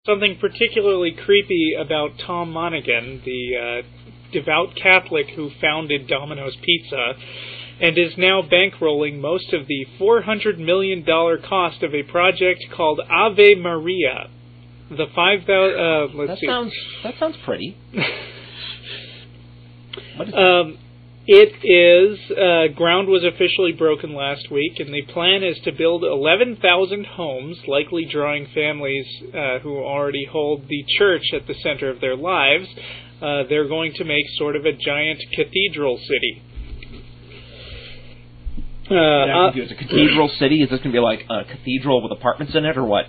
Something particularly creepy about Tom Monaghan, the devout Catholic who founded Domino's Pizza, and is now bankrolling most of the $400 million cost of a project called Ave Maria. The 5,000... That sounds pretty. What is ground was officially broken last week, and the plan is to build 11,000 homes, likely drawing families who already hold the church at the center of their lives. They're going to make sort of a giant cathedral city. It's a cathedral city. Is this going to be like a cathedral with apartments in it, or what?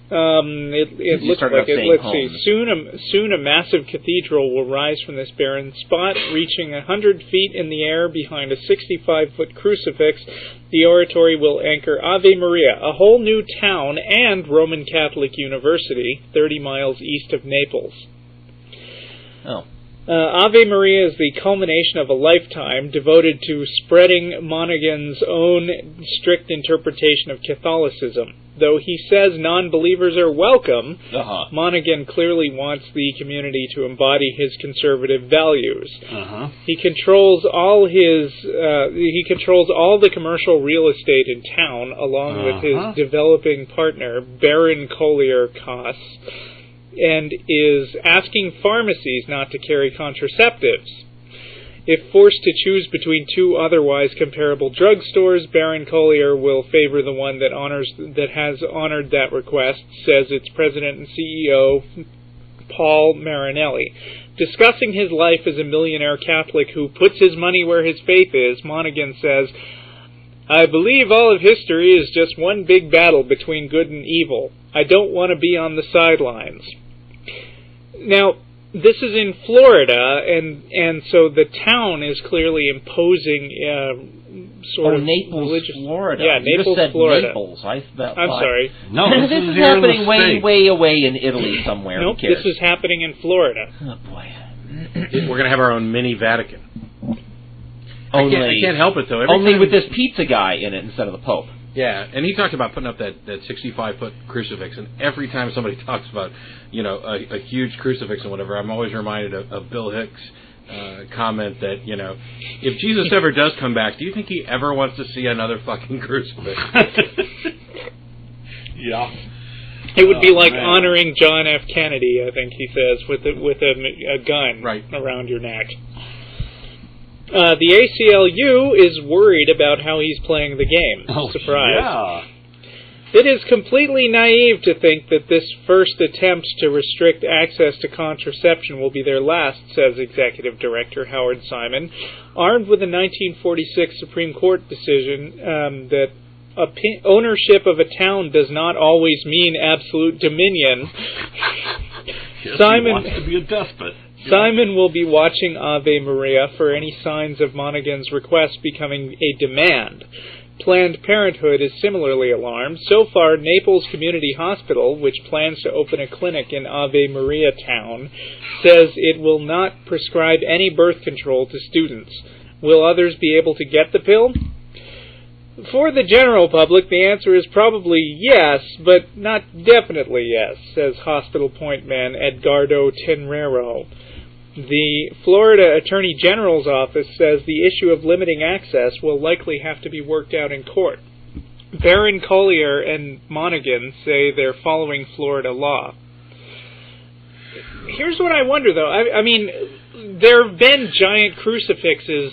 It looks like it. Let's see. Soon a massive cathedral will rise from this barren spot, reaching 100 feet in the air behind a 65-foot crucifix. The oratory will anchor Ave Maria, a whole new town and Roman Catholic University, 30 miles east of Naples. Oh. Ave Maria is the culmination of a lifetime devoted to spreading Monaghan's own strict interpretation of Catholicism. Though he says non-believers are welcome, Monaghan clearly wants the community to embody his conservative values. He controls all the commercial real estate in town, along with his developing partner, Baron Collier Koss, and is asking pharmacies not to carry contraceptives. If forced to choose between two otherwise comparable drugstores, Baron Collier will favor the one that has honored that request, says its president and CEO, Paul Marinelli. Discussing his life as a millionaire Catholic who puts his money where his faith is, Monaghan says, "I believe all of history is just one big battle between good and evil. I don't want to be on the sidelines." Now, this is in Florida, and so the town is clearly imposing sort of Naples, religious... Florida. Yeah, you Naples, just said Florida. Naples. I'm sorry. No, this is happening way away in Italy somewhere. Nope, this is happening in Florida. Oh, boy. We're going to have our own mini Vatican. I can't help it, though. Only with this pizza guy in it instead of the Pope. Yeah, and he talked about putting up that 65-foot crucifix, and every time somebody talks about, a huge crucifix and whatever, I'm always reminded of Bill Hicks' comment that, if Jesus ever does come back, do you think he ever wants to see another fucking crucifix? Yeah. It would be like honoring John F. Kennedy, I think he says, with a gun around your neck. The ACLU is worried about how he's playing the game. Oh, surprise. Yeah. It is completely naive to think that this first attempt to restrict access to contraception will be their last, says Executive Director Howard Simon, armed with a 1946 Supreme Court decision that ownership of a town does not always mean absolute dominion. Yes, Simon wants to be a despot. Simon will be watching Ave Maria for any signs of Monaghan's request becoming a demand. Planned Parenthood is similarly alarmed. So far, Naples Community Hospital, which plans to open a clinic in Ave Maria town, says it will not prescribe any birth control to students. Will others be able to get the pill? For the general public, the answer is probably yes, but not definitely yes, says hospital point man Edgardo Tenrero. The Florida Attorney General's office says the issue of limiting access will likely have to be worked out in court. Baron Collier and Monaghan say they're following Florida law. Here's what I wonder, though. I mean, there have been giant crucifixes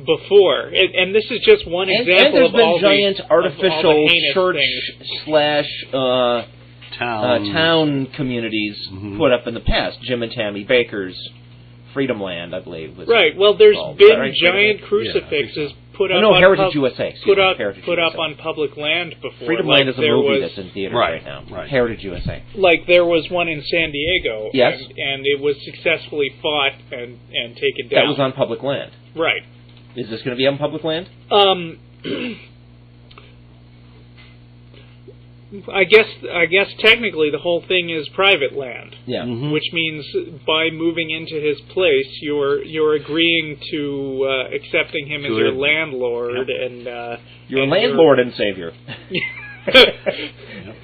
before, and this is just one example of all the giant artificial church/town communities put up in the past. Jim and Tammy Baker's Freedom Land, I believe. Was right. Well, there's been giant crucifixes put up on Heritage USA. Put up on public land before. Freedom Land is a movie that's in theaters right now. Right. Heritage USA. Like there was one in San Diego. Yes. And it was successfully fought and taken down. That was on public land. Right. Is this going to be on public land? I guess technically the whole thing is private land. Yeah. Mm-hmm. Which means by moving into his place, you're agreeing to accepting him as your landlord and you're a landlord and savior.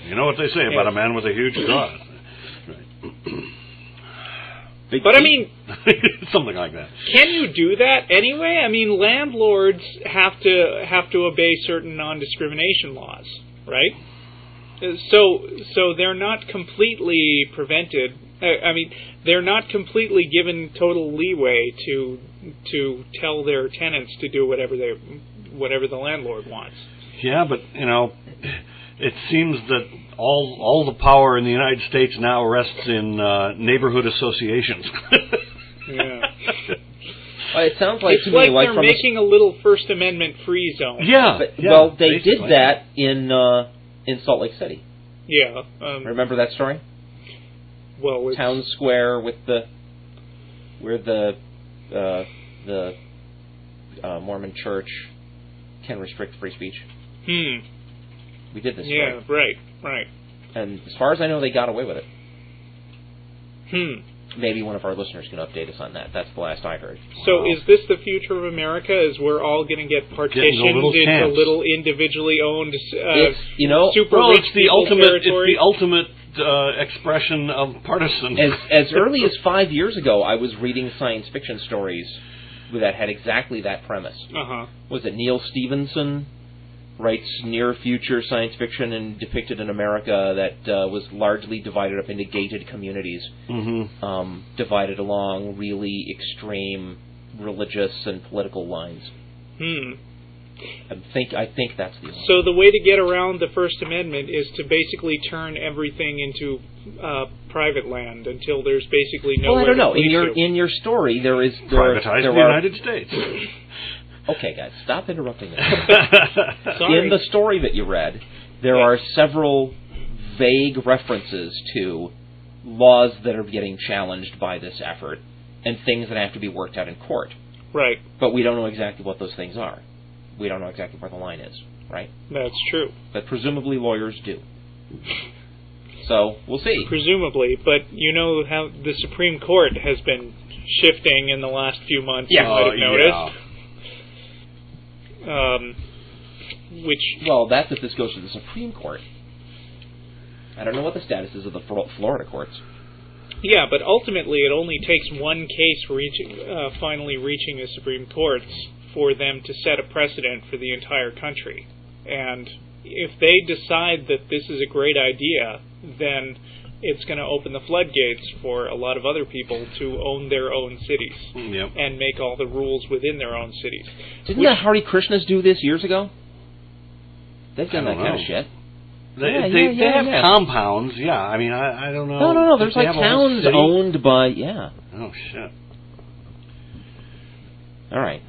You know what they say about a man with a huge God. But I mean, something like that. Can you do that anyway? I mean, landlords have to obey certain non-discrimination laws, right? So they're not completely prevented. I mean, they're not completely given total leeway to tell their tenants to do whatever the landlord wants. Yeah, but it seems that all the power in the United States now rests in neighborhood associations. Yeah. It sounds like it's to me like they're making a little First Amendment free zone. Yeah. Well, they did that in Salt Lake City. Yeah. Remember that story? Well, it's Town Square where the Mormon Church can restrict free speech. We did this story. Yeah, right. And as far as I know, they got away with it. Maybe one of our listeners can update us on that. That's the last I heard. So is this the future of America? Is we're all going to get partitioned into little individually owned super rich people territory? It's the ultimate expression of partisan. As early as 5 years ago, I was reading science fiction stories that had exactly that premise. Was it Neil Stephenson writes near-future science fiction and depicted an America that was largely divided up into gated communities, divided along really extreme religious and political lines. I think that's the one. So the way to get around the First Amendment is to basically turn everything into private land until there's basically no. Well, I don't know. In your story, privatize the United States. Okay, guys, stop interrupting me. In the story that you read, there are several vague references to laws that are getting challenged by this effort and things that have to be worked out in court. Right. But we don't know exactly what those things are. We don't know exactly where the line is, right? That's true. But presumably lawyers do. So, we'll see. Presumably, but you know how the Supreme Court has been shifting in the last few months, you might have noticed. Well, that's if this goes to the Supreme Court. I don't know what the status is of the Florida courts. Yeah, but ultimately it only takes one case finally reaching the Supreme Courts for them to set a precedent for the entire country. And if they decide that this is a great idea, then it's going to open the floodgates for a lot of other people to own their own cities and make all the rules within their own cities. Didn't the Hare Krishnas do this years ago? They've done that kind of shit. They have compounds, I mean, I don't know. No. There's like towns owned by, Oh, shit. All right.